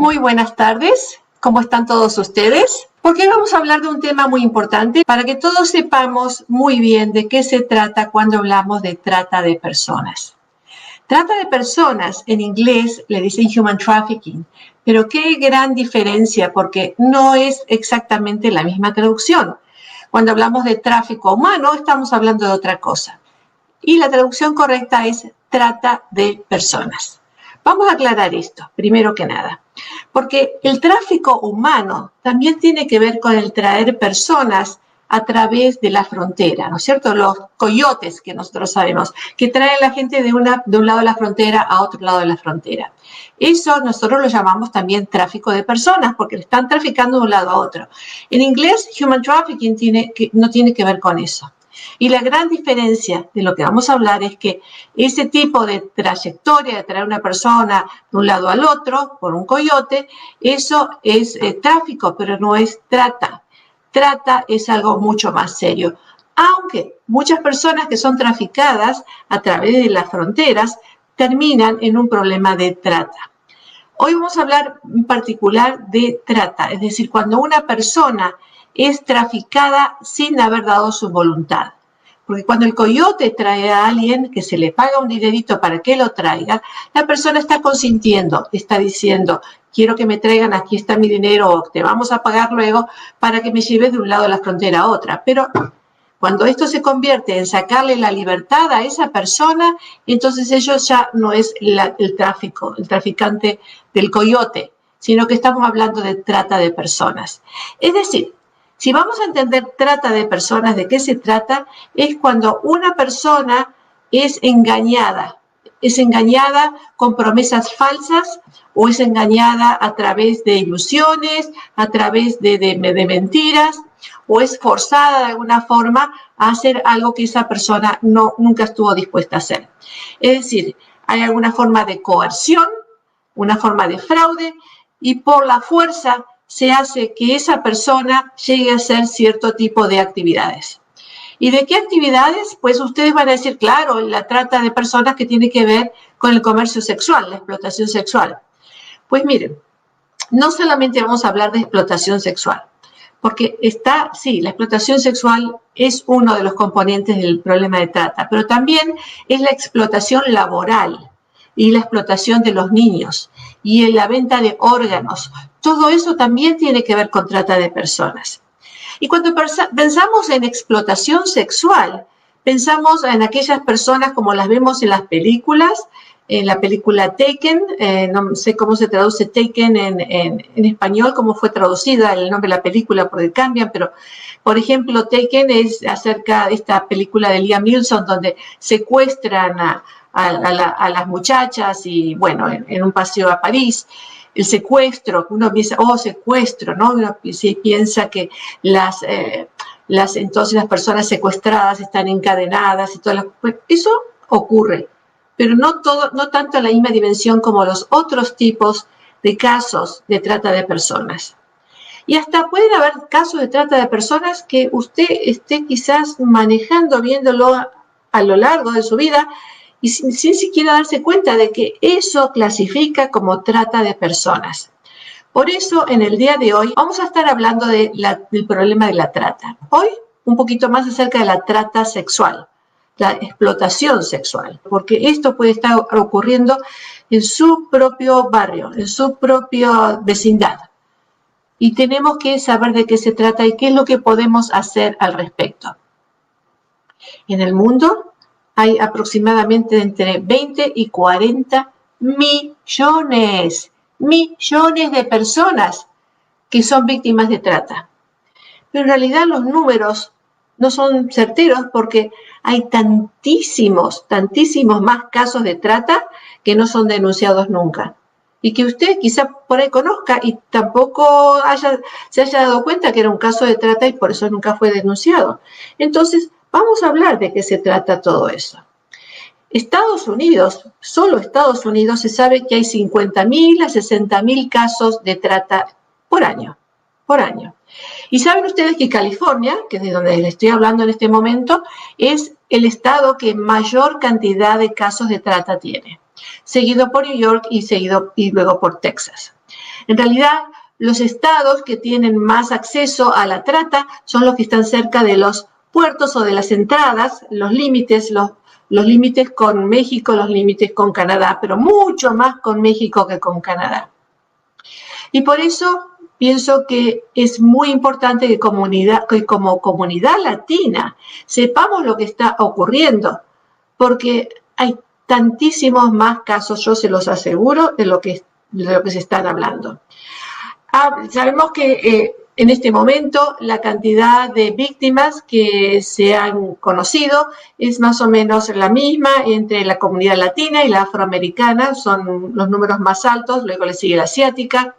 Muy buenas tardes, ¿cómo están todos ustedes? Porque vamos a hablar de un tema muy importante para que todos sepamos muy bien de qué se trata cuando hablamos de trata de personas. Trata de personas, en inglés le dicen human trafficking, pero qué gran diferencia porque no es exactamente la misma traducción. Cuando hablamos de tráfico humano estamos hablando de otra cosa. Y la traducción correcta es trata de personas. Vamos a aclarar esto, primero que nada, porque el tráfico humano también tiene que ver con el traer personas a través de la frontera, ¿no es cierto? Los coyotes que nosotros sabemos, que traen a la gente de un lado de la frontera a otro lado de la frontera. Eso nosotros lo llamamos también tráfico de personas, porque le están traficando de un lado a otro. En inglés, human trafficking no tiene que ver con eso. Y la gran diferencia de lo que vamos a hablar es que ese tipo de trayectoria de traer una persona de un lado al otro por un coyote, eso es tráfico, pero no es trata. Trata es algo mucho más serio. Aunque muchas personas que son traficadas a través de las fronteras terminan en un problema de trata. Hoy vamos a hablar en particular de trata, es decir, cuando una persona es traficada sin haber dado su voluntad. Porque cuando el coyote trae a alguien que se le paga un dinerito para que lo traiga, la persona está consintiendo, está diciendo, quiero que me traigan, aquí está mi dinero, o te vamos a pagar luego para que me lleves de un lado de la frontera a otra. Pero cuando esto se convierte en sacarle la libertad a esa persona, entonces ellos ya no es el traficante del coyote, sino que estamos hablando de trata de personas. Es decir, si vamos a entender trata de personas, ¿de qué se trata? Es cuando una persona es engañada con promesas falsas o es engañada a través de ilusiones, a través de mentiras, o es forzada de alguna forma a hacer algo que esa persona nunca estuvo dispuesta a hacer. Es decir, hay alguna forma de coerción, una forma de fraude, y por la fuerza se hace que esa persona llegue a hacer cierto tipo de actividades. ¿Y de qué actividades? Pues ustedes van a decir, claro, la trata de personas que tiene que ver con el comercio sexual, la explotación sexual. Pues miren, no solamente vamos a hablar de explotación sexual, porque sí, la explotación sexual es uno de los componentes del problema de trata, pero también es la explotación laboral y la explotación de los niños y la venta de órganos. Todo eso también tiene que ver con trata de personas. Y cuando pensamos en explotación sexual, pensamos en aquellas personas como las vemos en las películas, en la película Taken, no sé cómo se traduce Taken en español, cómo fue traducida el nombre de la película, porque cambian, pero por ejemplo Taken es acerca de esta película de Liam Neeson donde secuestran a las muchachas y bueno, en un paseo a París. El secuestro, uno piensa, secuestro, ¿no? Uno piensa que entonces las personas secuestradas están encadenadas y todo pues eso ocurre, pero no tanto en la misma dimensión como los otros tipos de casos de trata de personas. Y hasta pueden haber casos de trata de personas que usted esté quizás manejando, viéndolo a lo largo de su vida, y sin siquiera darse cuenta de que eso clasifica como trata de personas. Por eso, en el día de hoy, vamos a estar hablando del problema de la trata. Hoy, un poquito más acerca de la trata sexual, la explotación sexual, porque esto puede estar ocurriendo en su propio barrio, en su propia vecindad. Y tenemos que saber de qué se trata y qué es lo que podemos hacer al respecto. En el mundo hay aproximadamente entre 20 y 40 millones de personas que son víctimas de trata. Pero en realidad los números no son certeros porque hay tantísimos más casos de trata que no son denunciados nunca. Y que usted quizá por ahí conozca y tampoco se haya dado cuenta que era un caso de trata y por eso nunca fue denunciado. Entonces, vamos a hablar de qué se trata todo eso. Estados Unidos, solo Estados Unidos, se sabe que hay 50.000 a 60.000 casos de trata por año. Y saben ustedes que California, que es de donde les estoy hablando en este momento, es el estado que mayor cantidad de casos de trata tiene, seguido por New York y luego por Texas. En realidad, los estados que tienen más acceso a la trata son los que están cerca de los puertos o de las entradas, los límites con México, los límites con Canadá, pero mucho más con México que con Canadá. Y por eso pienso que es muy importante que como comunidad latina sepamos lo que está ocurriendo, porque hay tantísimos más casos, yo se los aseguro, de lo que se están hablando. Sabemos que en este momento la cantidad de víctimas que se han conocido es más o menos la misma entre la comunidad latina y la afroamericana, son los números más altos, luego le sigue la asiática.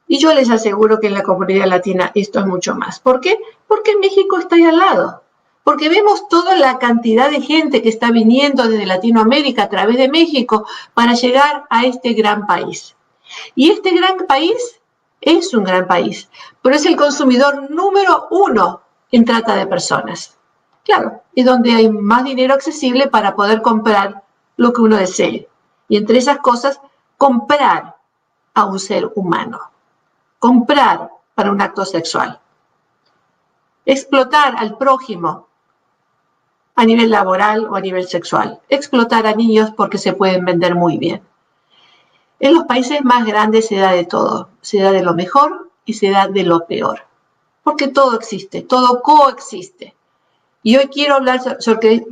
Y yo les aseguro que en la comunidad latina esto es mucho más. ¿Por qué? Porque México está ahí al lado. Porque vemos toda la cantidad de gente que está viniendo desde Latinoamérica a través de México para llegar a este gran país. Y este gran país es un gran país, pero es el consumidor número 1 en trata de personas. Claro, es donde hay más dinero accesible para poder comprar lo que uno desee. Y entre esas cosas, comprar a un ser humano. Comprar para un acto sexual. Explotar al prójimo a nivel laboral o a nivel sexual. Explotar a niños porque se pueden vender muy bien. En los países más grandes se da de todo. Se da de lo mejor y se da de lo peor. Porque todo existe, todo coexiste. Y hoy quiero hablar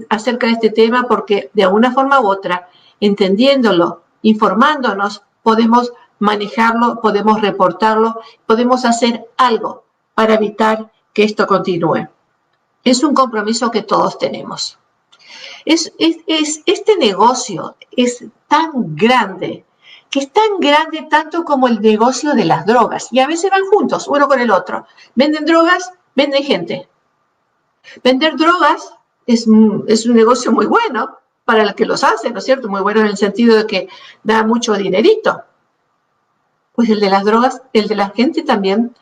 acerca de este tema porque de alguna forma u otra, entendiéndolo, informándonos, podemos manejarlo, podemos reportarlo, podemos hacer algo para evitar que esto continúe. Es un compromiso que todos tenemos. Este negocio es tan grande, que es tan grande tanto como el negocio de las drogas. Y a veces van juntos, uno con el otro. Venden drogas, venden gente. Vender drogas es un negocio muy bueno para el que los hace, ¿no es cierto? Muy bueno en el sentido de que da mucho dinerito. Pues el de las drogas, el de la gente también.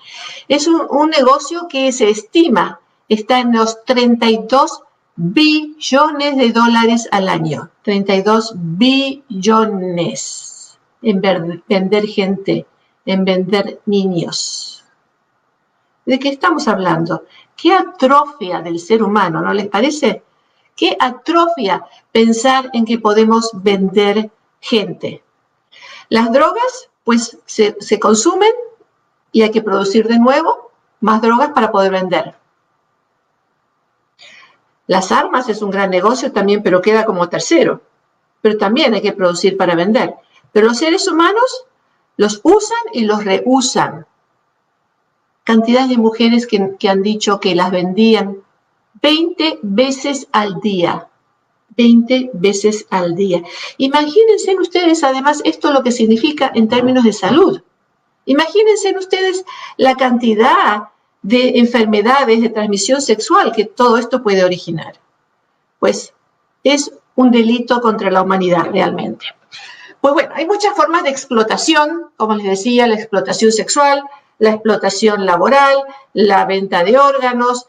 Es un negocio que se estima está en los 32 billones de dólares al año. 32 billones en vender gente, en vender niños. ¿De qué estamos hablando? ¿Qué atrofia del ser humano, no les parece? ¿Qué atrofia pensar en que podemos vender gente? Las drogas, pues, se consumen y hay que producir de nuevo más drogas para poder vender. Las armas es un gran negocio también, pero queda como tercero. Pero también hay que producir para vender. Pero los seres humanos los usan y los reusan. Cantidad de mujeres que han dicho que las vendían 20 veces al día. 20 veces al día. Imagínense ustedes, además, esto lo que significa en términos de salud. Imagínense ustedes la cantidad de enfermedades de transmisión sexual que todo esto puede originar. Pues es un delito contra la humanidad realmente. Pues bueno, hay muchas formas de explotación, como les decía, la explotación sexual, la explotación laboral, la venta de órganos.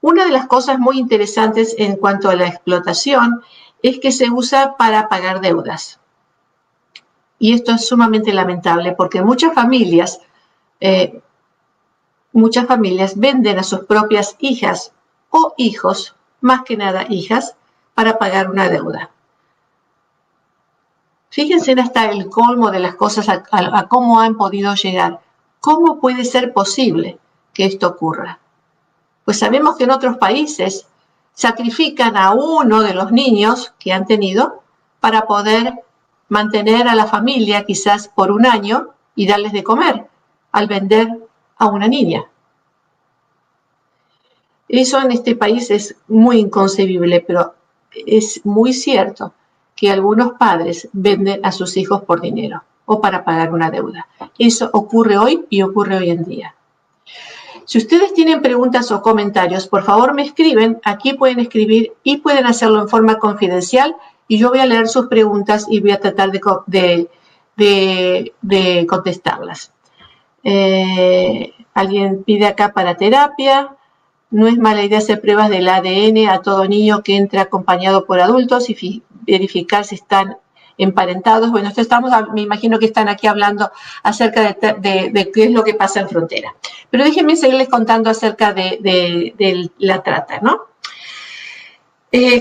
Una de las cosas muy interesantes en cuanto a la explotación es que se usa para pagar deudas. Y esto es sumamente lamentable porque muchas familias venden a sus propias hijas o hijos, más que nada hijas, para pagar una deuda. Fíjense hasta el colmo de las cosas, a cómo han podido llegar. ¿Cómo puede ser posible que esto ocurra? Pues sabemos que en otros países sacrifican a uno de los niños que han tenido para poder mantener a la familia quizás por un año y darles de comer al vender a una niña. Eso en este país es muy inconcebible, pero es muy cierto que algunos padres venden a sus hijos por dinero o para pagar una deuda. Eso ocurre hoy y ocurre hoy en día. Si ustedes tienen preguntas o comentarios, por favor me escriben. Aquí pueden escribir y pueden hacerlo en forma confidencial y yo voy a leer sus preguntas y voy a tratar de contestarlas. Alguien pide acá para terapia. No es mala idea hacer pruebas del ADN a todo niño que entra acompañado por adultos y verificar si están emparentados. Bueno, me imagino que están aquí hablando acerca de qué es lo que pasa en frontera. Pero déjenme seguirles contando acerca de la trata, ¿no?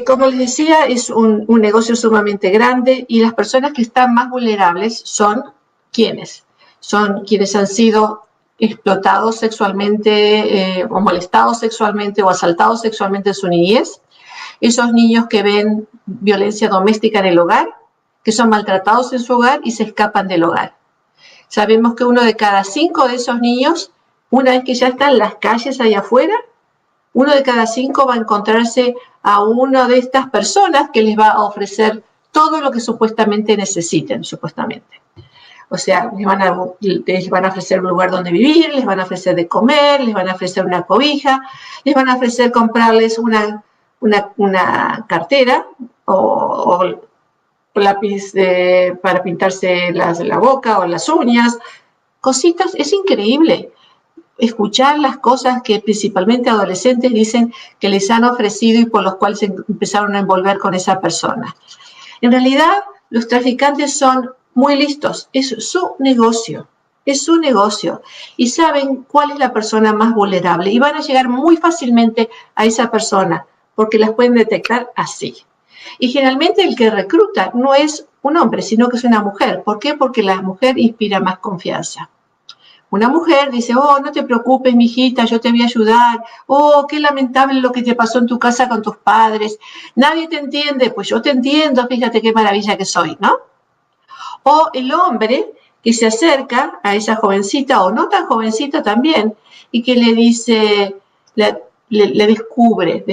Como les decía, es un negocio sumamente grande y las personas que están más vulnerables son ¿quiénes? Son quienes han sido explotados sexualmente o molestados sexualmente o asaltados sexualmente en su niñez, esos niños que ven violencia doméstica en el hogar, que son maltratados en su hogar y se escapan del hogar. Sabemos que 1 de cada 5 de esos niños, una vez que ya están en las calles allá afuera, 1 de cada 5 va a encontrarse a una de estas personas que les va a ofrecer todo lo que supuestamente necesiten, supuestamente. O sea, les van a ofrecer un lugar donde vivir, les van a ofrecer de comer, les van a ofrecer una cobija, les van a ofrecer comprarles una cartera o lápiz para pintarse la boca o las uñas, cositas. Es increíble escuchar las cosas que principalmente adolescentes dicen que les han ofrecido y por los cuales se empezaron a envolver con esa persona. En realidad, los traficantes son muy listos, es su negocio y saben cuál es la persona más vulnerable y van a llegar muy fácilmente a esa persona porque las pueden detectar así. Y generalmente el que recluta no es un hombre, sino que es una mujer. ¿Por qué? Porque la mujer inspira más confianza. Una mujer dice, oh, no te preocupes, mijita, yo te voy a ayudar. Oh, qué lamentable lo que te pasó en tu casa con tus padres. Nadie te entiende, pues yo te entiendo, fíjate qué maravilla que soy, ¿no? O el hombre que se acerca a esa jovencita, o no tan jovencita también, y que le dice, le descubre,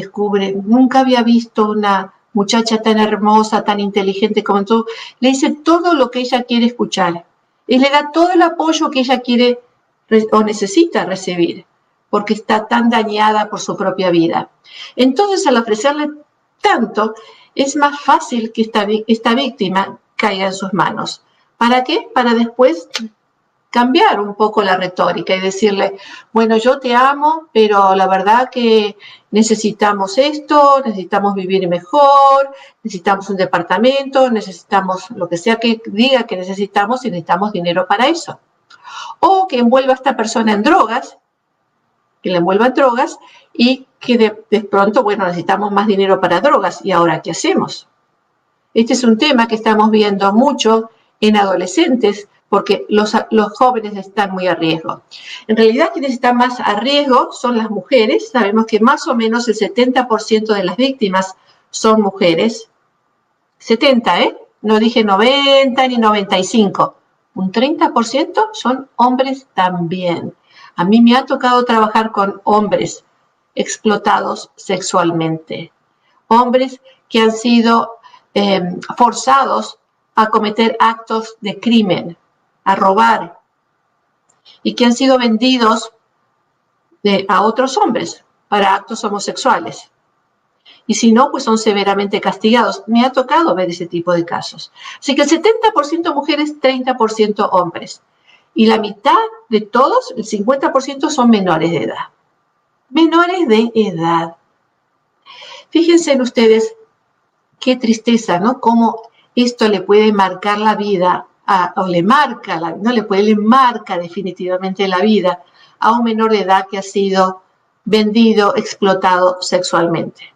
nunca había visto una muchacha tan hermosa, tan inteligente como tú. Le dice todo lo que ella quiere escuchar. Y le da todo el apoyo que ella quiere o necesita recibir, porque está tan dañada por su propia vida. Entonces, al ofrecerle tanto, es más fácil que esta víctima caiga en sus manos. ¿Para qué? Para después cambiar un poco la retórica y decirle, bueno, yo te amo, pero la verdad que necesitamos esto, necesitamos vivir mejor, necesitamos un departamento, necesitamos lo que sea que diga que necesitamos y necesitamos dinero para eso. O que envuelva a esta persona en drogas, que la envuelva en drogas y que de pronto, bueno, necesitamos más dinero para drogas. ¿Y ahora qué hacemos? Este es un tema que estamos viendo mucho en adolescentes porque los jóvenes están muy a riesgo. En realidad, quienes están más a riesgo son las mujeres. Sabemos que más o menos el 70% de las víctimas son mujeres. 70, No dije 90 ni 95. Un 30% son hombres también. A mí me ha tocado trabajar con hombres explotados sexualmente. Hombres que han sido forzados a cometer actos de crimen, a robar, y que han sido vendidos a otros hombres para actos homosexuales. Y si no, pues son severamente castigados. Me ha tocado ver ese tipo de casos. Así que el 70% mujeres, 30% hombres. Y la mitad de todos, el 50%, son menores de edad. Menores de edad. Fíjense en ustedes qué tristeza, ¿no? Cómo esto le puede marcar la vida, le marca definitivamente la vida a un menor de edad que ha sido vendido, explotado sexualmente.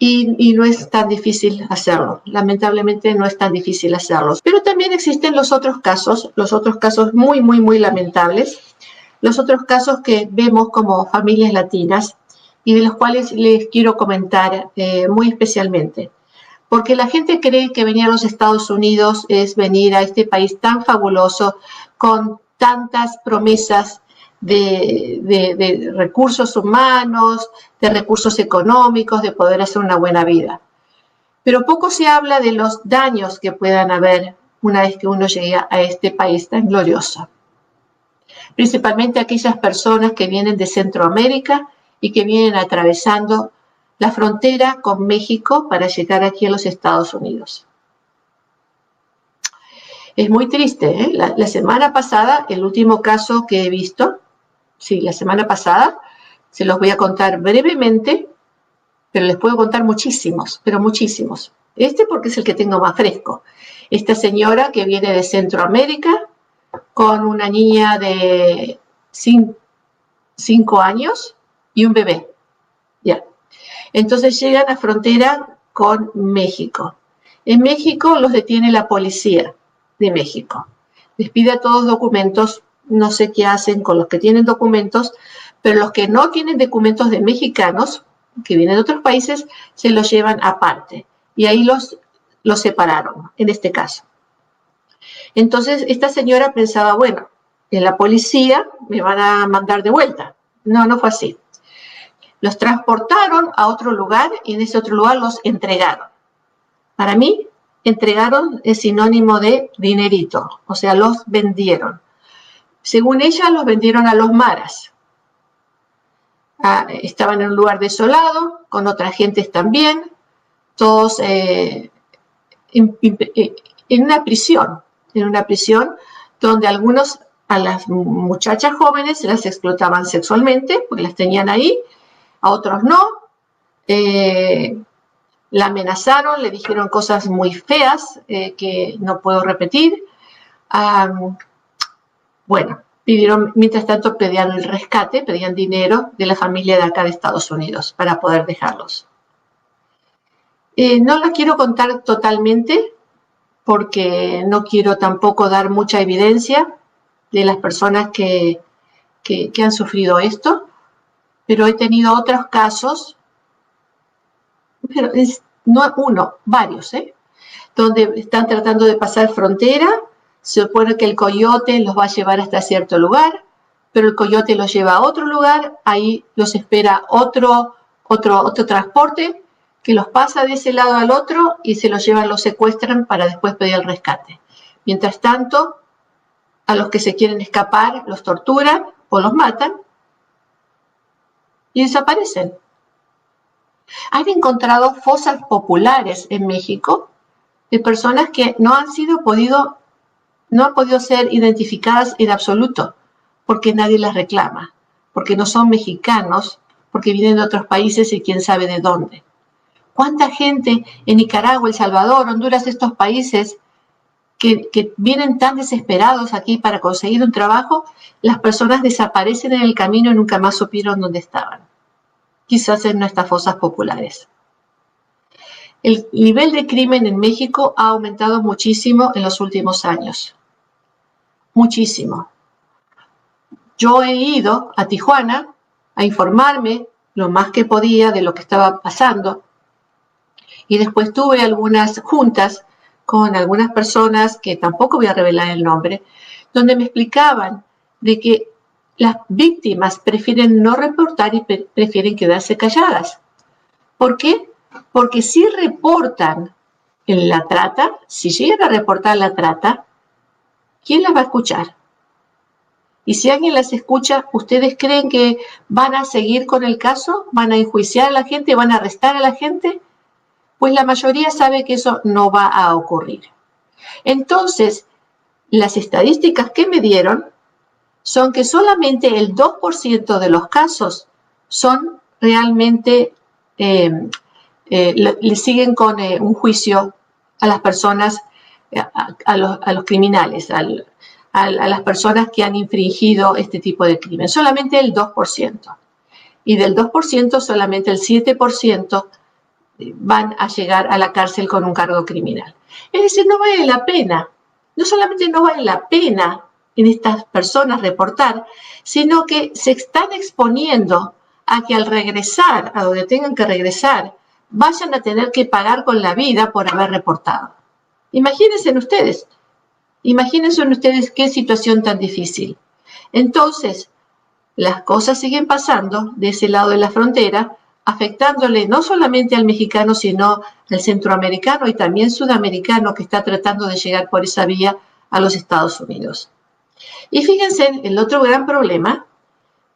Y no es tan difícil hacerlo, lamentablemente no es tan difícil hacerlo. Pero también existen los otros casos muy, muy, muy lamentables, los otros casos que vemos como familias latinas y de los cuales les quiero comentar muy especialmente. Porque la gente cree que venir a los Estados Unidos es venir a este país tan fabuloso, con tantas promesas de recursos humanos, de recursos económicos, de poder hacer una buena vida. Pero poco se habla de los daños que puedan haber una vez que uno llega a este país tan glorioso. Principalmente aquellas personas que vienen de Centroamérica y que vienen atravesando la frontera con México para llegar aquí a los Estados Unidos. Es muy triste, La semana pasada, el último caso que he visto, la semana pasada, se los voy a contar brevemente, pero les puedo contar muchísimos, pero muchísimos. porque es el que tengo más fresco. Esta señora que viene de Centroamérica con una niña de 5 años y un bebé. Ya. Entonces llegan a frontera con México. En México los detiene la policía de México. Les pide a todos documentos, no sé qué hacen con los que tienen documentos, pero los que no tienen documentos de mexicanos, que vienen de otros países, se los llevan aparte. Y ahí los separaron, en este caso. Entonces, esta señora pensaba, bueno, en la policía me van a mandar de vuelta. No, no fue así. Los transportaron a otro lugar y en ese otro lugar los entregaron. Para mí, entregaron es sinónimo de dinerito, o sea, los vendieron. Según ella, los vendieron a los maras. Estaban en un lugar desolado, con otras gentes también, todos en una prisión donde algunos a las muchachas jóvenes las explotaban sexualmente, porque las tenían ahí, a otros no, la amenazaron, le dijeron cosas muy feas que no puedo repetir. Bueno, mientras tanto pedían el rescate, pedían dinero de la familia de acá de Estados Unidos para poder dejarlos. No la quiero contar totalmente porque no quiero tampoco dar mucha evidencia de las personas que han sufrido esto, pero he tenido otros casos, pero no uno, varios, donde están tratando de pasar frontera. Se supone que el coyote los va a llevar hasta cierto lugar, pero el coyote los lleva a otro lugar, ahí los espera otro transporte que los pasa de ese lado al otro y se los llevan, los secuestran para después pedir el rescate. Mientras tanto, a los que se quieren escapar los torturan o los matan y desaparecen. Han encontrado fosas populares en México de personas que no han podido ser identificadas en absoluto, porque nadie las reclama, porque no son mexicanos, porque vienen de otros países y quién sabe de dónde. ¿Cuánta gente en Nicaragua, El Salvador, Honduras, estos países que vienen tan desesperados aquí para conseguir un trabajo, las personas desaparecen en el camino y nunca más supieron dónde estaban? Quizás en nuestras fosas populares. El nivel de crimen en México ha aumentado muchísimo en los últimos años. Muchísimo. Yo he ido a Tijuana a informarme lo más que podía de lo que estaba pasando y después tuve algunas juntas con algunas personas que tampoco voy a revelar el nombre, donde me explicaban de que las víctimas prefieren no reportar y prefieren quedarse calladas. ¿Por qué? Porque si reportan en la trata, si llegan a reportar la trata, ¿quién las va a escuchar? Y si alguien las escucha, ¿ustedes creen que van a seguir con el caso? ¿Van a enjuiciar a la gente? ¿Van a arrestar a la gente? Pues la mayoría sabe que eso no va a ocurrir. Entonces, las estadísticas que me dieron son que solamente el 2% de los casos son realmente, le siguen con un juicio a las personas, a los criminales, a las personas que han infringido este tipo de crimen. Solamente el 2%. Y del 2%, solamente el 7% van a llegar a la cárcel con un cargo criminal. Es decir, no vale la pena. No solamente no vale la pena en estas personas reportar, sino que se están exponiendo a que al regresar a donde tengan que regresar, vayan a tener que pagar con la vida por haber reportado. Imagínense ustedes qué situación tan difícil. Entonces, las cosas siguen pasando de ese lado de la frontera, afectándole no solamente al mexicano, sino al centroamericano y también sudamericano que está tratando de llegar por esa vía a los Estados Unidos. Y fíjense, el otro gran problema,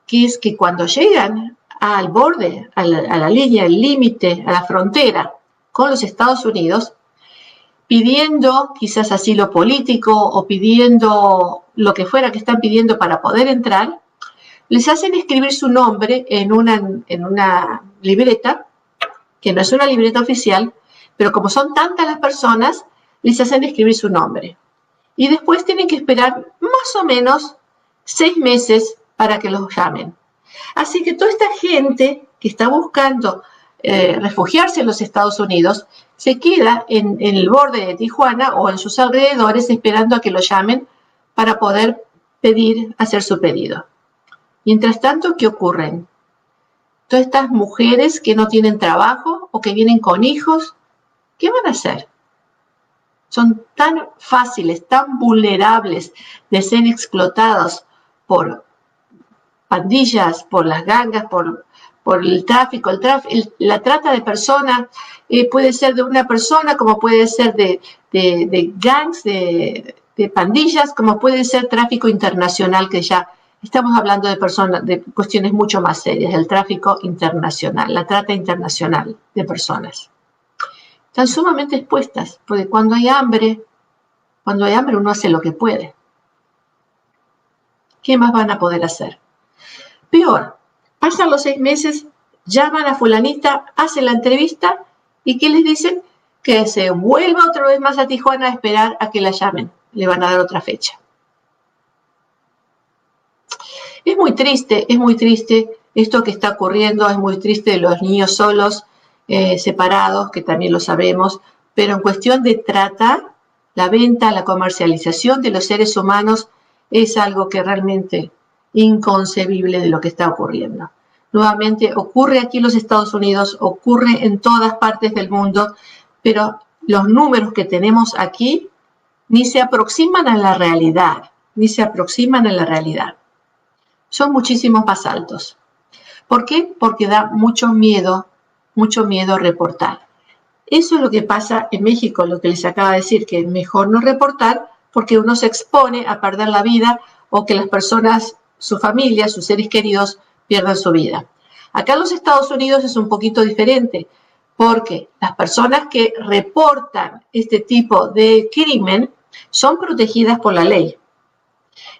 que es que cuando llegan al borde, a la línea, al límite, a la frontera con los Estados Unidos, pidiendo quizás asilo político o pidiendo lo que fuera que están pidiendo para poder entrar, les hacen escribir su nombre en una libreta, que no es una libreta oficial, Pero como son tantas las personas, les hacen escribir su nombre. Y después tienen que esperar más o menos 6 meses para que los llamen. Así que toda esta gente que está buscando refugiarse en los Estados Unidos se queda en el borde de Tijuana o en sus alrededores esperando a que lo llamen para poder hacer su pedido. Mientras tanto, ¿qué ocurre? Todas estas mujeres que no tienen trabajo o que vienen con hijos, ¿qué van a hacer? Son tan fáciles, tan vulnerables de ser explotados por pandillas, por las gangas, por el tráfico. La trata de personas puede ser de una persona, como puede ser de gangs, de pandillas, como puede ser tráfico internacional, que ya estamos hablando de personas, de cuestiones mucho más serias, el tráfico internacional, la trata internacional de personas. Están sumamente expuestas, porque cuando hay hambre uno hace lo que puede. ¿Qué más van a poder hacer? Peor, pasan los 6 meses, llaman a fulanita, hacen la entrevista y ¿qué les dicen? Que se vuelva otra vez más a Tijuana a esperar a que la llamen. Le van a dar otra fecha. Es muy triste esto que está ocurriendo, es muy triste los niños solos, separados, que también lo sabemos, pero en cuestión de trata, la venta, la comercialización de los seres humanos es algo que realmente inconcebible de lo que está ocurriendo. Nuevamente, ocurre aquí en los Estados Unidos, ocurre en todas partes del mundo, pero los números que tenemos aquí ni se aproximan a la realidad, Son muchísimos más altos. ¿Por qué? Porque da mucho miedo reportar. Eso es lo que pasa en México, lo que les acaba de decir, que es mejor no reportar porque uno se expone a perder la vida o que las personas, su familia, sus seres queridos, pierdan su vida. Acá en los Estados Unidos es un poquito diferente, porque las personas que reportan este tipo de crimen son protegidas por la ley.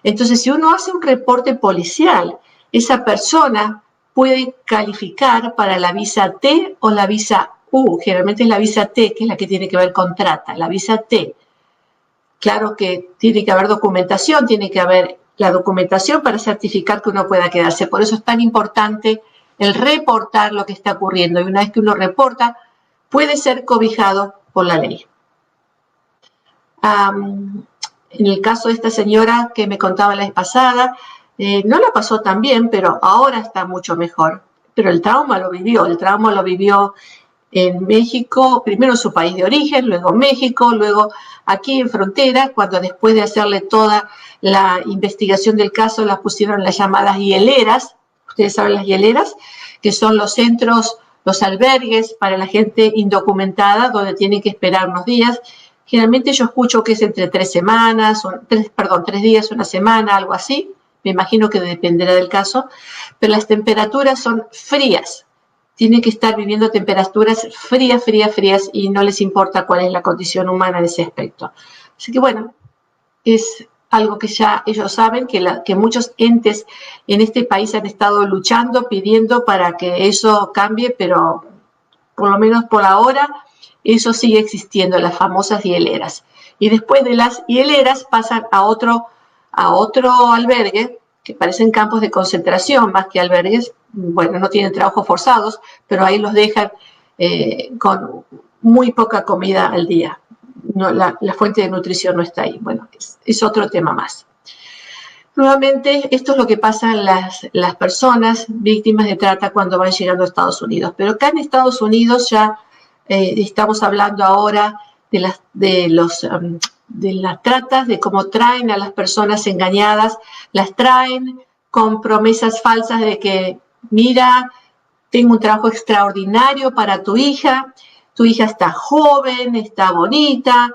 Entonces, si uno hace un reporte policial, esa persona puede calificar para la visa T o la visa U. Generalmente es la visa T, que es la que tiene que ver con trata, la visa T. Claro que tiene que haber documentación, tiene que haber la documentación para certificar que uno pueda quedarse. Por eso es tan importante el reportar lo que está ocurriendo. Y una vez que uno reporta, puede ser cobijado por la ley. En el caso de esta señora que me contaba la vez pasada, no la pasó tan bien, pero ahora está mucho mejor. Pero el trauma lo vivió en México, primero en su país de origen, luego en México, luego aquí en frontera, cuando después de hacerle toda la investigación del caso, las pusieron las llamadas hieleras. Ustedes saben las hieleras, que son los centros, los albergues para la gente indocumentada, donde tienen que esperar unos días. Generalmente yo escucho que es entre 3 días, una semana, algo así. Me imagino que dependerá del caso, pero las temperaturas son frías. Tienen que estar viviendo temperaturas frías y no les importa cuál es la condición humana en ese aspecto. Así que bueno, es algo que ya ellos saben, que muchos entes en este país han estado luchando, pidiendo para que eso cambie, pero por lo menos por ahora eso sigue existiendo, las famosas hieleras. Y después de las hieleras pasan a otro albergue, que parecen campos de concentración más que albergues. Bueno, no tienen trabajos forzados, pero ahí los dejan con muy poca comida al día. No, la fuente de nutrición no está ahí. Bueno, es otro tema más. Nuevamente, esto es lo que pasa en las personas víctimas de trata cuando van llegando a Estados Unidos. Pero acá en Estados Unidos ya estamos hablando ahora de las tratas, de cómo traen a las personas engañadas, las traen con promesas falsas de que, mira, tengo un trabajo extraordinario para tu hija está joven, está bonita,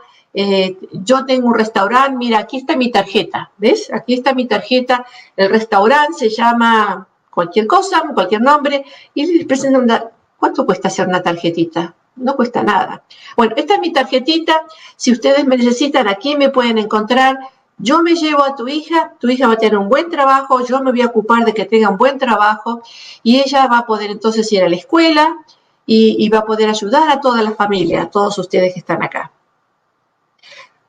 yo tengo un restaurante, mira, aquí está mi tarjeta, ¿ves? Aquí está mi tarjeta, el restaurante se llama cualquier cosa, cualquier nombre, y les presentan, ¿cuánto cuesta hacer una tarjetita? No cuesta nada. Bueno, esta es mi tarjetita, si ustedes me necesitan, aquí me pueden encontrar, yo me llevo a tu hija va a tener un buen trabajo, yo me voy a ocupar de que tenga un buen trabajo, y ella va a poder entonces ir a la escuela, y va a poder ayudar a toda la familia, a todos ustedes que están acá.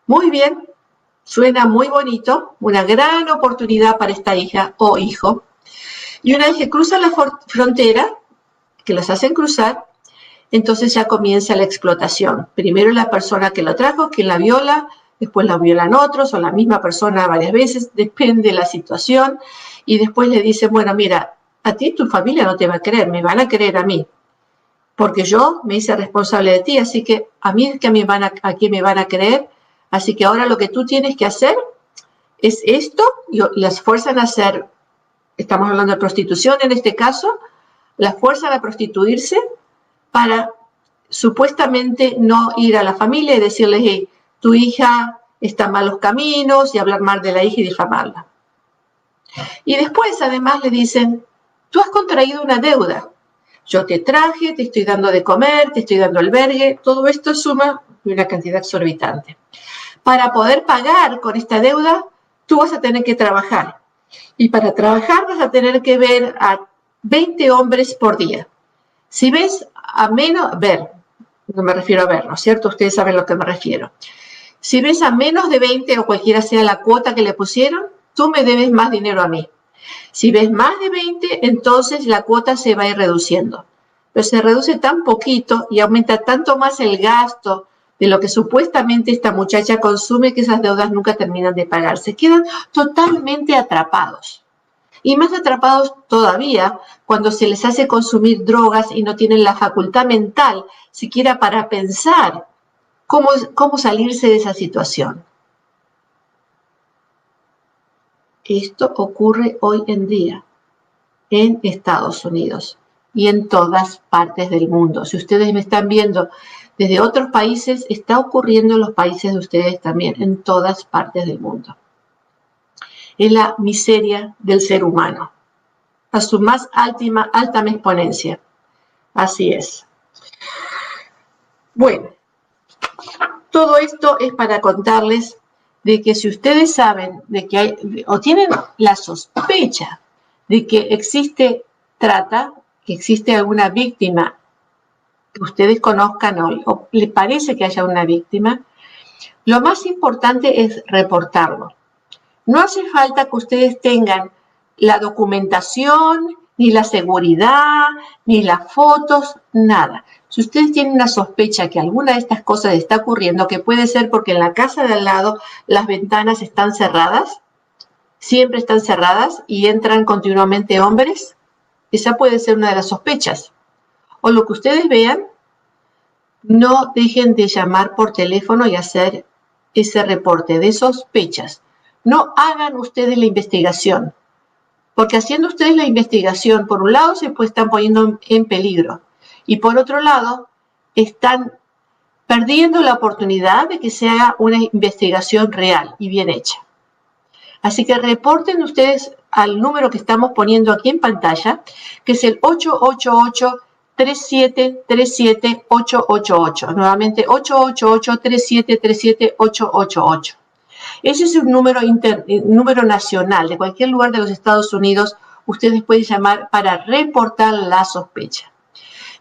Muy bien, suena muy bonito, una gran oportunidad para esta hija o hijo. Y una vez que cruzan la frontera, que los hacen cruzar, entonces ya comienza la explotación. Primero la persona que lo trajo, quien la viola, después la violan otros o la misma persona varias veces, depende de la situación, y después le dicen, bueno, mira, a ti tu familia no te va a creer, me van a creer a mí, porque yo me hice responsable de ti, así que a mí es que a quién me van a creer, así que ahora lo que tú tienes que hacer es esto, y las fuerzan a hacer, estamos hablando de prostitución en este caso, las fuerzan a prostituirse para supuestamente no ir a la familia y decirles, hey, tu hija está en malos caminos, y hablar mal de la hija y difamarla. Y después además le dicen, tú has contraído una deuda, yo te traje, te estoy dando de comer, te estoy dando albergue, todo esto suma una cantidad exorbitante. Para poder pagar con esta deuda, tú vas a tener que trabajar. Y para trabajar vas a tener que ver a 20 hombres por día. Si ves a menos, no me refiero a ver, ¿no es cierto? Ustedes saben a lo que me refiero. Si ves a menos de 20 o cualquiera sea la cuota que le pusieron, tú me debes más dinero a mí. Si ves más de 20, entonces la cuota se va a ir reduciendo. Pero se reduce tan poquito y aumenta tanto más el gasto de lo que supuestamente esta muchacha consume, que esas deudas nunca terminan de pagar. Se quedan totalmente atrapados. Y más atrapados todavía cuando se les hace consumir drogas y no tienen la facultad mental siquiera para pensar cómo salirse de esa situación. Esto ocurre hoy en día en Estados Unidos y en todas partes del mundo. Si ustedes me están viendo desde otros países, está ocurriendo en los países de ustedes también, en todas partes del mundo. Es la miseria del ser humano, a su más alta exponencia. Así es. Bueno, todo esto es para contarles de que si ustedes saben de que hay, o tienen la sospecha de que existe trata, que existe alguna víctima que ustedes conozcan hoy, o les parece que haya una víctima, lo más importante es reportarlo. No hace falta que ustedes tengan la documentación, ni la seguridad, ni las fotos, nada. Si ustedes tienen una sospecha que alguna de estas cosas está ocurriendo, que puede ser porque en la casa de al lado las ventanas están cerradas, siempre están cerradas y entran continuamente hombres, esa puede ser una de las sospechas. O lo que ustedes vean, no dejen de llamar por teléfono y hacer ese reporte de sospechas. No hagan ustedes la investigación, porque haciendo ustedes la investigación, por un lado se están poniendo en peligro y por otro lado están perdiendo la oportunidad de que se haga una investigación real y bien hecha. Así que reporten ustedes al número que estamos poniendo aquí en pantalla, que es el 888-3737-888. Nuevamente, 888-3737-888. Ese es un número nacional. De cualquier lugar de los Estados Unidos, ustedes pueden llamar para reportar la sospecha.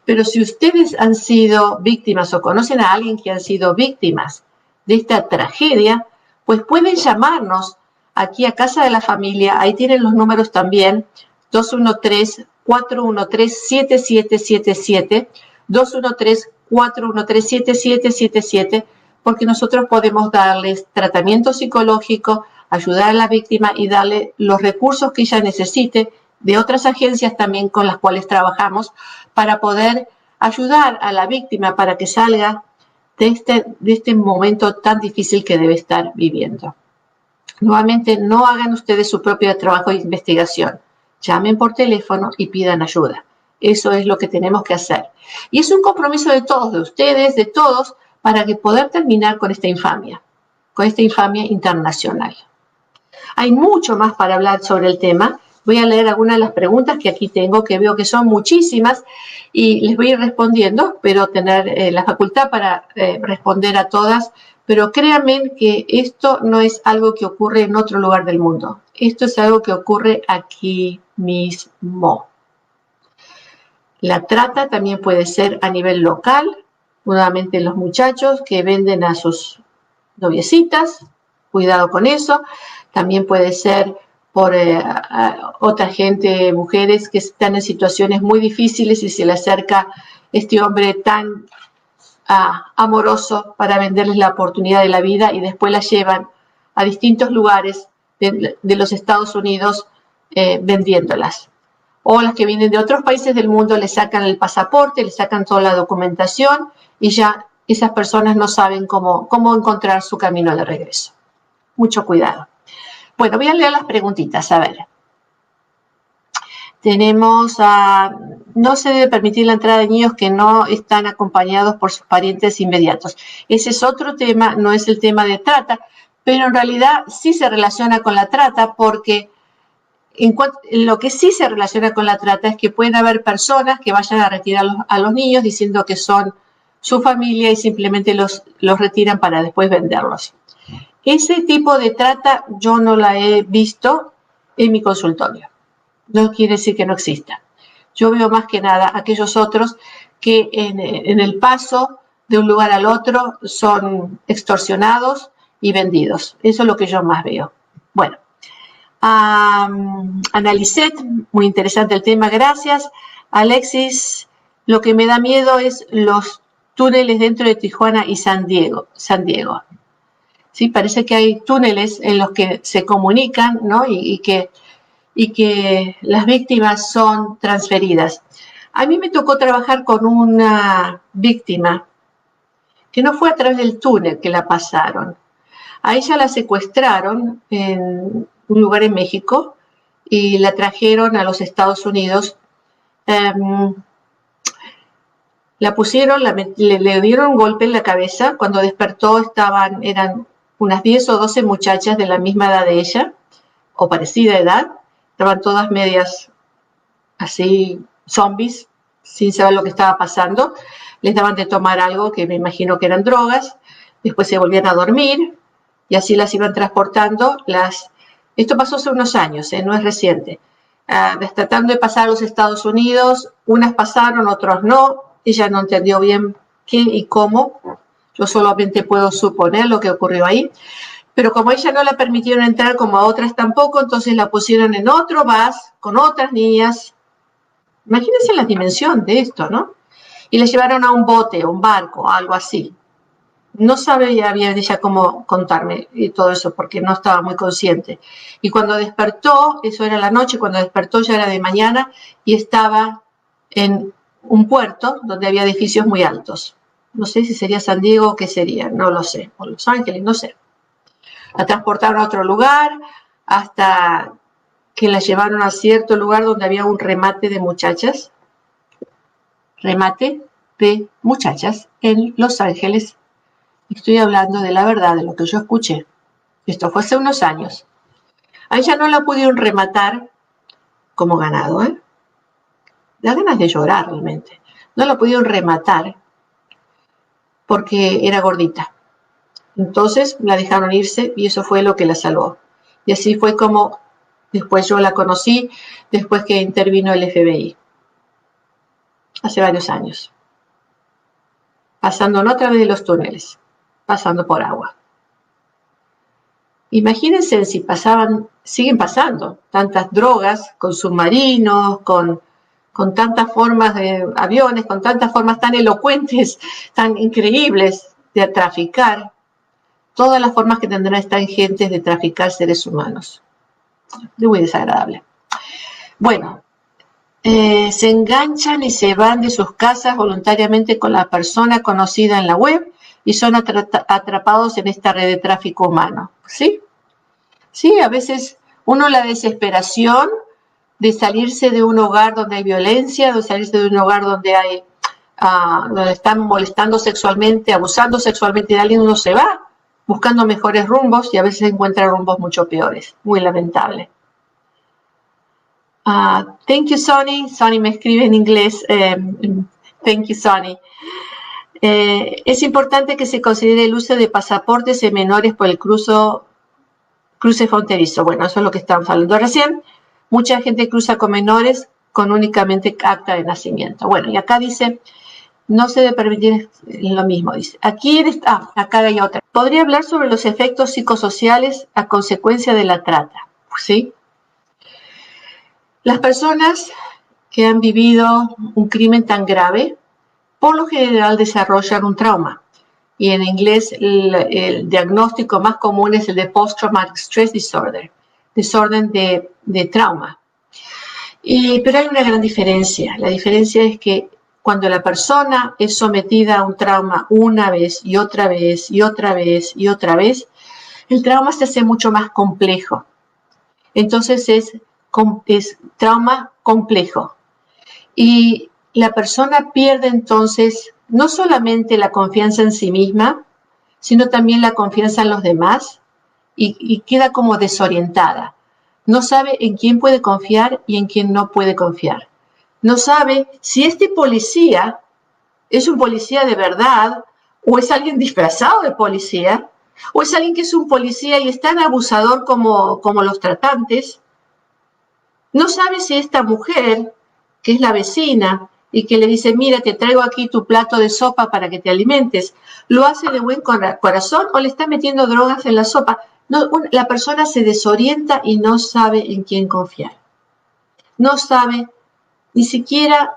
Pero si ustedes han sido víctimas o conocen a alguien que han sido víctimas de esta tragedia, pues pueden llamarnos aquí a Casa de la Familia. Ahí tienen los números también, 213-413-7777, 213-413-7777, porque nosotros podemos darles tratamiento psicológico, ayudar a la víctima y darle los recursos que ella necesite, de otras agencias también con las cuales trabajamos, para poder ayudar a la víctima para que salga de este momento tan difícil que debe estar viviendo. Nuevamente, no hagan ustedes su propio trabajo de investigación. Llamen por teléfono y pidan ayuda. Eso es lo que tenemos que hacer. Y es un compromiso de todos, de ustedes, de todos, para que poder terminar con esta infamia internacional. Hay mucho más para hablar sobre el tema. Voy a leer algunas de las preguntas que aquí tengo, que veo que son muchísimas, y les voy a ir respondiendo. Espero tener la facultad para responder a todas, pero créanme que esto no es algo que ocurre en otro lugar del mundo. Esto es algo que ocurre aquí mismo. La trata también puede ser a nivel local, nuevamente los muchachos que venden a sus noviecitas, cuidado con eso. También puede ser por otra gente, mujeres que están en situaciones muy difíciles y se le acerca este hombre tan amoroso para venderles la oportunidad de la vida y después la llevan a distintos lugares de los Estados Unidos vendiéndolas. O las que vienen de otros países del mundo le sacan el pasaporte, le sacan toda la documentación y ya esas personas no saben cómo encontrar su camino de regreso. Mucho cuidado. Bueno, voy a leer las preguntitas, a ver. Tenemos no se debe permitir la entrada de niños que no están acompañados por sus parientes inmediatos. Ese es otro tema, no es el tema de trata, pero en realidad sí se relaciona con la trata porque lo que sí se relaciona con la trata es que pueden haber personas que vayan a retirar a los niños diciendo que son su familia y simplemente los retiran para después venderlos. Ese tipo de trata yo no la he visto en mi consultorio. No quiere decir que no exista. Yo veo más que nada aquellos otros que en el paso de un lugar al otro son extorsionados y vendidos. Eso es lo que yo más veo. Bueno. Analicet, muy interesante el tema, gracias. Alexis, lo que me da miedo es los túneles dentro de Tijuana y San Diego. Sí, parece que hay túneles en los que se comunican, ¿no? y que las víctimas son transferidas. A mí me tocó trabajar con una víctima que no fue a través del túnel que la pasaron. A ella la secuestraron en un lugar en México y la trajeron a los Estados Unidos. La pusieron, le dieron un golpe en la cabeza. Cuando despertó eran unas 10 o 12 muchachas de la misma edad de ella, o parecida edad. Estaban todas medias así, zombies, sin saber lo que estaba pasando. Les daban de tomar algo que me imagino que eran drogas. Después se volvían a dormir y así las iban transportando. Esto pasó hace unos años, no es reciente. Tratando de pasar a los Estados Unidos, unas pasaron, otros no. Ella no entendió bien qué y cómo. Yo solamente puedo suponer lo que ocurrió ahí. Pero como a ella no la permitieron entrar, como a otras tampoco, entonces la pusieron en otro bus con otras niñas. Imagínense la dimensión de esto, ¿no? Y la llevaron a un bote, un barco, algo así. No sabía bien ella cómo contarme y todo eso porque no estaba muy consciente. Y cuando despertó, eso era la noche, cuando despertó ya era de mañana y estaba en un puerto donde había edificios muy altos. No sé si sería San Diego o qué sería, no lo sé. O Los Ángeles, no sé. La transportaron a otro lugar hasta que la llevaron a cierto lugar donde había un remate de muchachas. Remate de muchachas en Los Ángeles. Estoy hablando de la verdad, de lo que yo escuché. Esto fue hace unos años. A ella no la pudieron rematar como ganado, ¿eh? Da ganas de llorar realmente. No la pudieron rematar porque era gordita. Entonces la dejaron irse y eso fue lo que la salvó. Y así fue como después yo la conocí, después que intervino el FBI. Hace varios años. Pasando no a través de los túneles, pasando por agua. Imagínense si siguen pasando tantas drogas con submarinos, con tantas formas de aviones, con tantas formas tan elocuentes, tan increíbles de traficar, todas las formas que tendrán estas gentes de traficar seres humanos. Es muy desagradable. Bueno, se enganchan y se van de sus casas voluntariamente con la persona conocida en la web y son atrapados en esta red de tráfico humano. ¿Sí? Sí, a veces la desesperación de salirse de un hogar donde hay violencia, de salirse de un hogar donde donde están molestando sexualmente, abusando sexualmente de alguien, uno se va buscando mejores rumbos y a veces encuentra rumbos mucho peores. Muy lamentable. Thank you, Sonny. Sonny me escribe en inglés. Thank you, Sonny. Es importante que se considere el uso de pasaportes de menores por el cruce fronterizo. Bueno, eso es lo que estábamos hablando recién. Mucha gente cruza con menores con únicamente acta de nacimiento. Bueno, y acá dice, no se debe permitir lo mismo, dice. Acá hay otra. Podría hablar sobre los efectos psicosociales a consecuencia de la trata, ¿sí? Las personas que han vivido un crimen tan grave, por lo general desarrollan un trauma. Y en inglés el diagnóstico más común es el de Post-Traumatic Stress Disorder, desorden de trauma. Pero hay una gran diferencia. La diferencia es que cuando la persona es sometida a un trauma una vez y otra vez y otra vez y otra vez, el trauma se hace mucho más complejo. Entonces es trauma complejo. Y la persona pierde entonces no solamente la confianza en sí misma, sino también la confianza en los demás y queda como desorientada. No sabe en quién puede confiar y en quién no puede confiar. No sabe si este policía es un policía de verdad o es alguien disfrazado de policía o es alguien que es un policía y es tan abusador como los tratantes. No sabe si esta mujer, que es la vecina y que le dice, mira, te traigo aquí tu plato de sopa para que te alimentes, lo hace de buen corazón o le está metiendo drogas en la sopa. No, la persona se desorienta y no sabe en quién confiar. No sabe, ni siquiera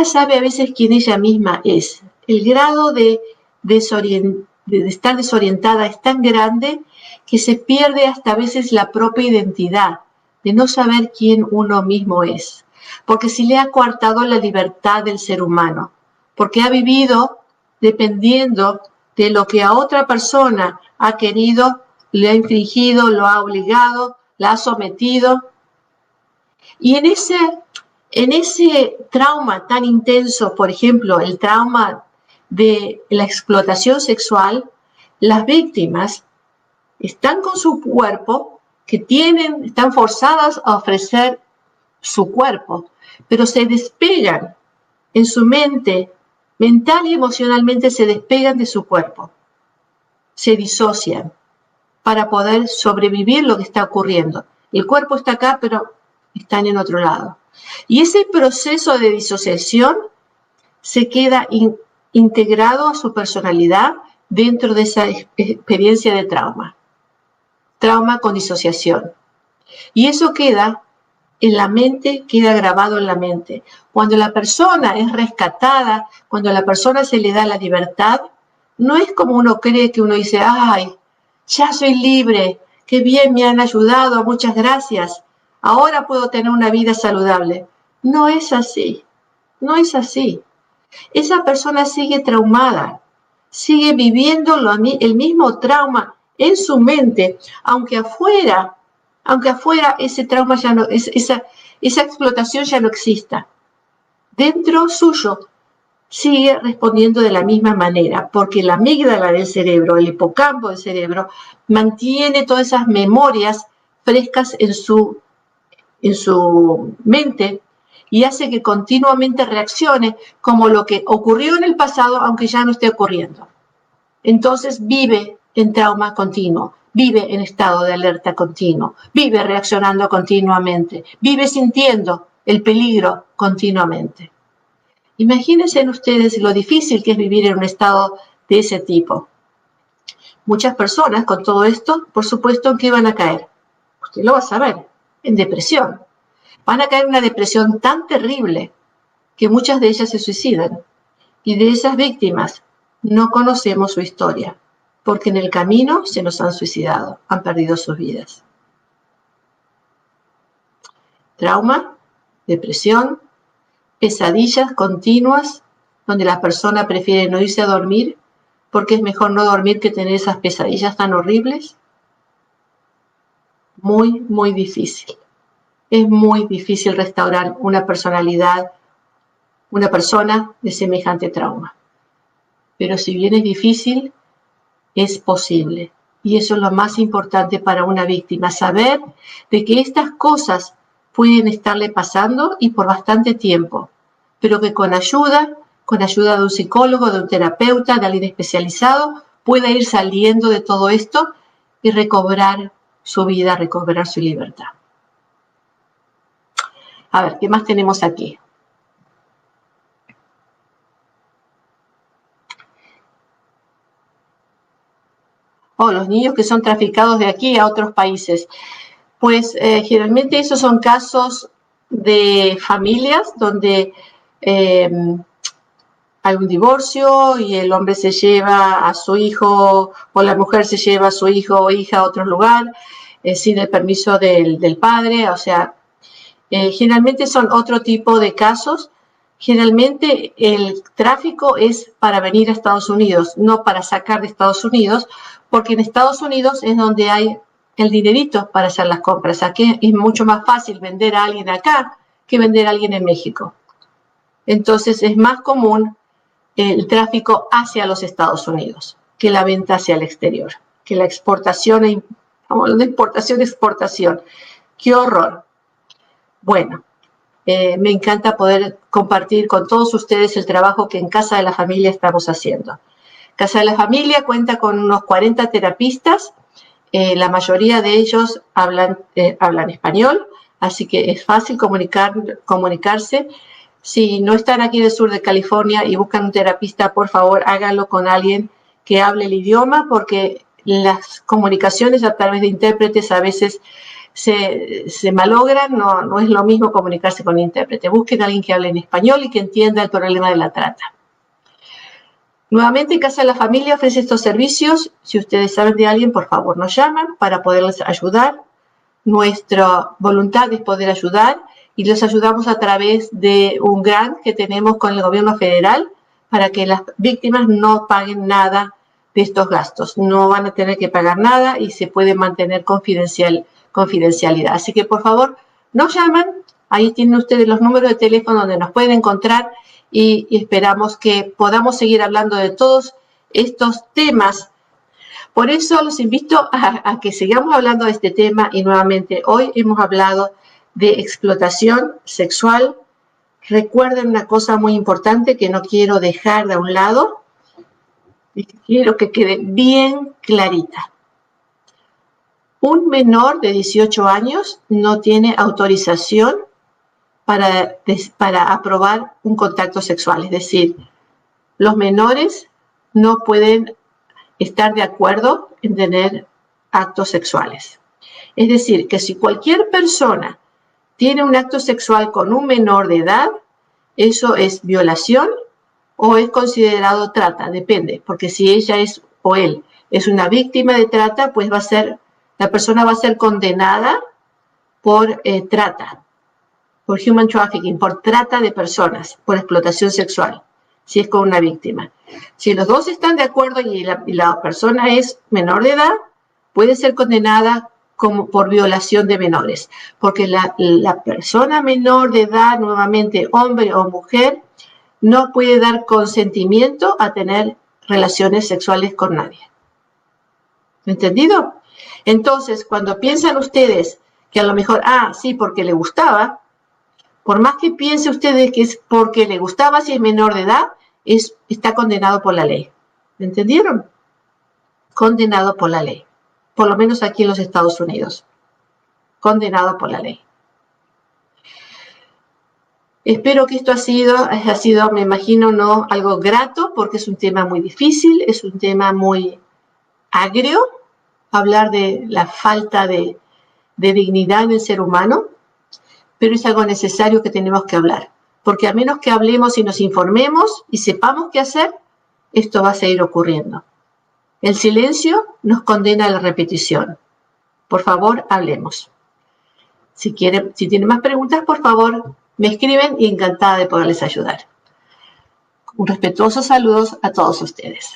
sabe a veces quién ella misma es. El grado de estar desorientada es tan grande que se pierde hasta a veces la propia identidad, de no saber quién uno mismo es. Porque si le ha coartado la libertad del ser humano, porque ha vivido dependiendo de lo que a otra persona ha querido, le ha infligido, lo ha obligado, la ha sometido. Y en ese trauma tan intenso, por ejemplo, el trauma de la explotación sexual, las víctimas están con su cuerpo, están forzadas a ofrecer su cuerpo, pero se despegan en su mente, mental y emocionalmente se despegan de su cuerpo, se disocian para poder sobrevivir lo que está ocurriendo. El cuerpo está acá, pero están en otro lado. Y ese proceso de disociación se queda integrado a su personalidad dentro de esa experiencia de trauma. Trauma con disociación. Y eso queda en la mente, queda grabado en la mente. Cuando la persona es rescatada, cuando a la persona se le da la libertad, no es como uno cree, que uno dice, ay, ya soy libre, qué bien me han ayudado, muchas gracias, ahora puedo tener una vida saludable. No es así, no es así. Esa persona sigue traumada, sigue viviendo el mismo trauma en su mente, aunque afuera ese trauma ya no, esa explotación ya no exista. Dentro suyo sigue respondiendo de la misma manera, porque la amígdala del cerebro, el hipocampo del cerebro, mantiene todas esas memorias frescas en su mente y hace que continuamente reaccione como lo que ocurrió en el pasado, aunque ya no esté ocurriendo. Entonces vive en trauma continuo, vive en estado de alerta continuo, vive reaccionando continuamente, vive sintiendo el peligro continuamente. Imagínense ustedes lo difícil que es vivir en un estado de ese tipo. Muchas personas con todo esto, por supuesto, ¿en qué van a caer? Usted lo va a saber, en depresión. Van a caer en una depresión tan terrible que muchas de ellas se suicidan. Y de esas víctimas no conocemos su historia, porque en el camino se nos han suicidado, han perdido sus vidas. Trauma, depresión, pesadillas continuas, donde la persona prefiere no irse a dormir, porque es mejor no dormir que tener esas pesadillas tan horribles. Muy, muy difícil. Es muy difícil restaurar una personalidad, una persona de semejante trauma. Pero si bien es difícil, es posible. Y eso es lo más importante para una víctima, saber de que estas cosas pueden estarle pasando y por bastante tiempo, pero que con ayuda de un psicólogo, de un terapeuta, de alguien especializado, pueda ir saliendo de todo esto y recobrar su vida, recobrar su libertad. A ver, ¿qué más tenemos aquí? Oh, los niños que son traficados de aquí a otros países. Pues generalmente esos son casos de familias donde hay un divorcio y el hombre se lleva a su hijo o la mujer se lleva a su hijo o hija a otro lugar sin el permiso del padre. O sea, generalmente son otro tipo de casos. Generalmente el tráfico es para venir a Estados Unidos, no para sacar de Estados Unidos, porque en Estados Unidos es donde hay el dinerito para hacer las compras. Aquí es mucho más fácil vender a alguien acá que vender a alguien en México. Entonces es más común el tráfico hacia los Estados Unidos que la venta hacia el exterior, que la exportación, estamos hablando de importación, exportación. ¡Qué horror! Bueno, me encanta poder compartir con todos ustedes el trabajo que en Casa de la Familia estamos haciendo. Casa de la Familia cuenta con unos 40 terapistas. La mayoría de ellos hablan español, así que es fácil comunicarse. Si no están aquí en el sur de California y buscan un terapista, por favor, háganlo con alguien que hable el idioma, porque las comunicaciones a través de intérpretes a veces se malogran. No es lo mismo comunicarse con intérprete. Busquen a alguien que hable en español y que entienda el problema de la trata. Nuevamente, Casa de la Familia ofrece estos servicios. Si ustedes saben de alguien, por favor, nos llaman para poderles ayudar. Nuestra voluntad es poder ayudar y los ayudamos a través de un grant que tenemos con el gobierno federal para que las víctimas no paguen nada de estos gastos. No van a tener que pagar nada y se puede mantener confidencialidad. Así que, por favor, nos llaman. Ahí tienen ustedes los números de teléfono donde nos pueden encontrar y esperamos que podamos seguir hablando de todos estos temas. Por eso los invito a que sigamos hablando de este tema y nuevamente hoy hemos hablado de explotación sexual. Recuerden una cosa muy importante que no quiero dejar de un lado y quiero que quede bien clarita. Un menor de 18 años no tiene autorización para aprobar un contacto sexual. Es decir, los menores no pueden estar de acuerdo en tener actos sexuales. Es decir, que si cualquier persona tiene un acto sexual con un menor de edad, eso es violación o es considerado trata, depende, porque si ella es o él es una víctima de trata, pues la persona va a ser condenada por trata, por human trafficking, por trata de personas, por explotación sexual, si es con una víctima. Si los dos están de acuerdo y la persona es menor de edad, puede ser condenada como por violación de menores, porque la persona menor de edad, nuevamente hombre o mujer, no puede dar consentimiento a tener relaciones sexuales con nadie. ¿Entendido? Entonces, cuando piensan ustedes que a lo mejor, sí, porque le gustaba, por más que piense ustedes que es porque le gustaba, si es menor de edad, está condenado por la ley. ¿Entendieron? Condenado por la ley. Por lo menos aquí en los Estados Unidos. Condenado por la ley. Espero que esto ha sido, me imagino, no algo grato, porque es un tema muy difícil, es un tema muy agrio, hablar de la falta de dignidad en el ser humano, pero es algo necesario que tenemos que hablar, porque a menos que hablemos y nos informemos y sepamos qué hacer, esto va a seguir ocurriendo. El silencio nos condena a la repetición. Por favor, hablemos. Si tienen más preguntas, por favor, me escriben y encantada de poderles ayudar. Un respetuoso saludos a todos ustedes.